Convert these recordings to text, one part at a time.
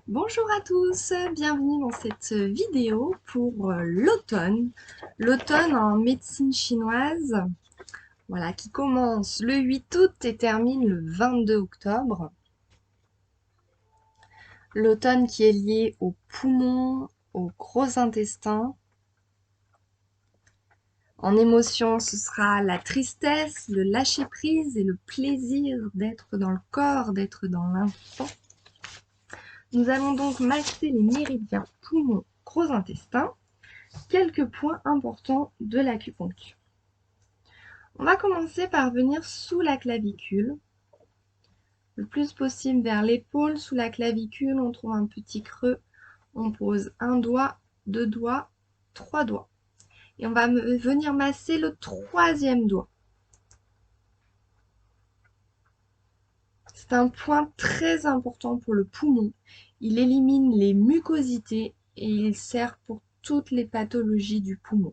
Bonjour à tous, bienvenue dans cette vidéo pour l'automne. L'automne en médecine chinoise, voilà, qui commence le 8 août et termine le 22 octobre. L'automne qui est lié aux poumons, au gros intestin. En émotion, ce sera la tristesse, le lâcher-prise et le plaisir d'être dans le corps, d'être dans l'instant. Nous allons donc masser les méridiens poumons, gros intestin. Quelques points importants de l'acupuncture. On va commencer par venir sous la clavicule, le plus possible vers l'épaule. Sous la clavicule, on trouve un petit creux. On pose un doigt, deux doigts, trois doigts. Et on va venir masser le troisième doigt. C'est un point très important pour le poumon. Il élimine les mucosités et il sert pour toutes les pathologies du poumon.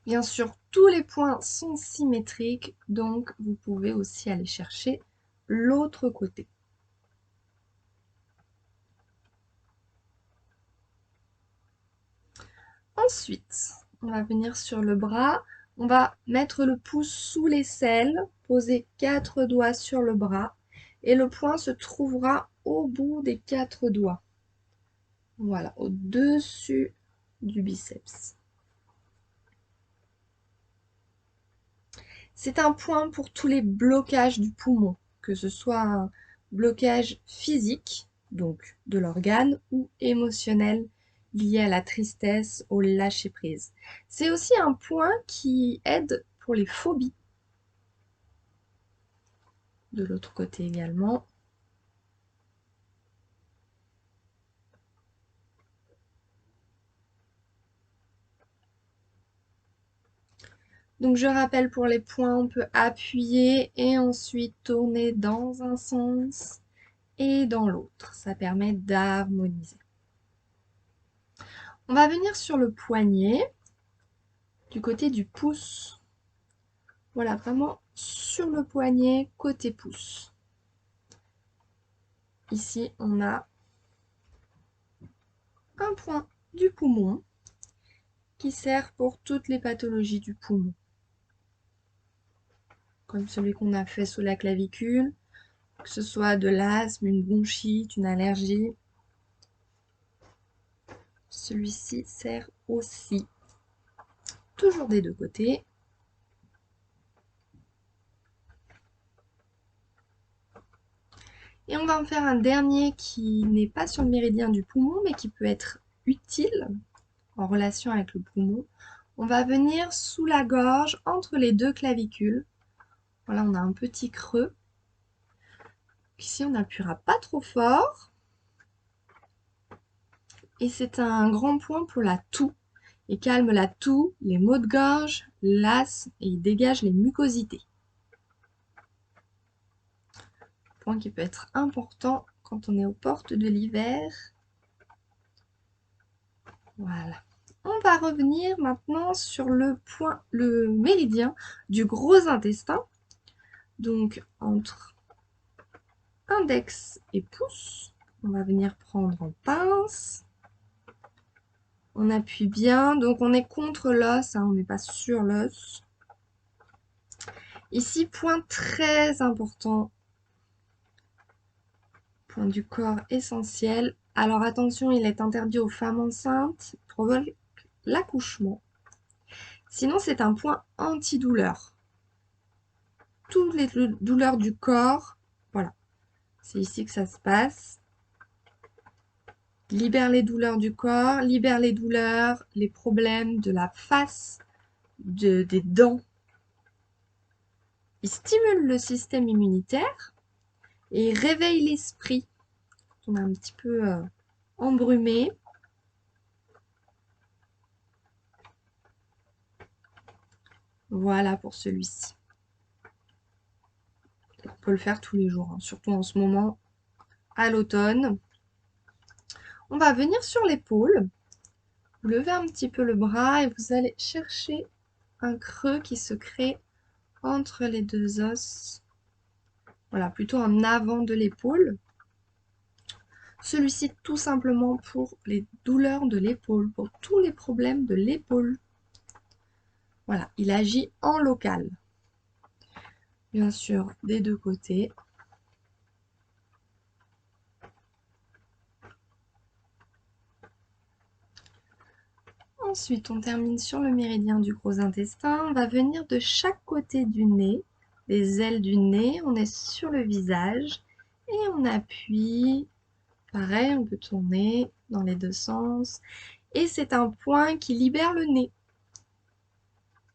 Bien sûr, tous les points sont symétriques, donc vous pouvez aussi aller chercher l'autre côté. Ensuite, on va venir sur le bras. On va mettre le pouce sous l'aisselle, poser 4 doigts sur le bras et le point se trouvera au bout des 4 doigts. Voilà, au-dessus du biceps. C'est un point pour tous les blocages du poumon, que ce soit un blocage physique, donc de l'organe, ou émotionnel, lié à la tristesse, au lâcher-prise. C'est aussi un point qui aide pour les phobies. De l'autre côté également. Donc je rappelle, pour les points, on peut appuyer et ensuite tourner dans un sens et dans l'autre. Ça permet d'harmoniser. On va venir sur le poignet, du côté du pouce. Voilà, vraiment sur le poignet, côté pouce. Ici, on a un point du poumon qui sert pour toutes les pathologies du poumon. Comme celui qu'on a fait sous la clavicule, que ce soit de l'asthme, une bronchite, une allergie. Celui-ci sert aussi, toujours des deux côtés. Et on va en faire un dernier qui n'est pas sur le méridien du poumon, mais qui peut être utile en relation avec le poumon. On va venir sous la gorge, entre les deux clavicules. Voilà, on a un petit creux. Ici, on n'appuiera pas trop fort. Et c'est un grand point pour la toux. Il calme la toux, les maux de gorge, l'asthme et il dégage les mucosités. Point qui peut être important quand on est aux portes de l'hiver. Voilà. On va revenir maintenant sur le point, le méridien du gros intestin. Donc entre index et pouce, on va venir prendre en pince. On appuie bien, donc on est contre l'os, hein, on n'est pas sur l'os. Ici, point très important, point du corps essentiel. Alors attention, il est interdit aux femmes enceintes, provoque l'accouchement. Sinon, c'est un point antidouleur. Toutes les douleurs du corps, voilà, c'est ici que ça se passe. Libère les douleurs du corps, libère les douleurs, les problèmes de la face, des dents. Il stimule le système immunitaire et il réveille l'esprit. On est un petit peu embrumé. Voilà pour celui-ci. On peut le faire tous les jours, hein, surtout en ce moment, à l'automne. On va venir sur l'épaule. Vous levez un petit peu le bras et vous allez chercher un creux qui se crée entre les deux os. Voilà, plutôt en avant de l'épaule. Celui-ci tout simplement pour les douleurs de l'épaule, pour tous les problèmes de l'épaule. Voilà, il agit en local. Bien sûr, des deux côtés. Ensuite, on termine sur le méridien du gros intestin. On va venir de chaque côté du nez, des ailes du nez. On est sur le visage et on appuie. Pareil, on peut tourner dans les deux sens. Et c'est un point qui libère le nez.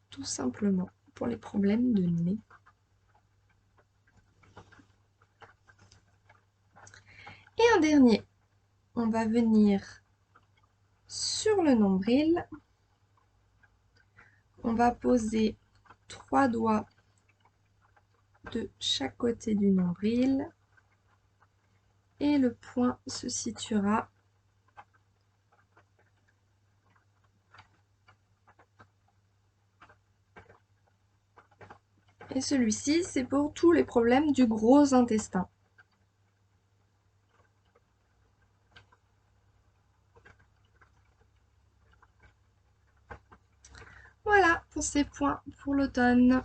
Tout simplement, pour les problèmes de nez. Et un dernier, on va venir sur le nombril. On va poser 3 doigts de chaque côté du nombril. Et le point se situera et celui-ci, c'est pour tous les problèmes du gros intestin. Voilà pour ces points pour l'automne.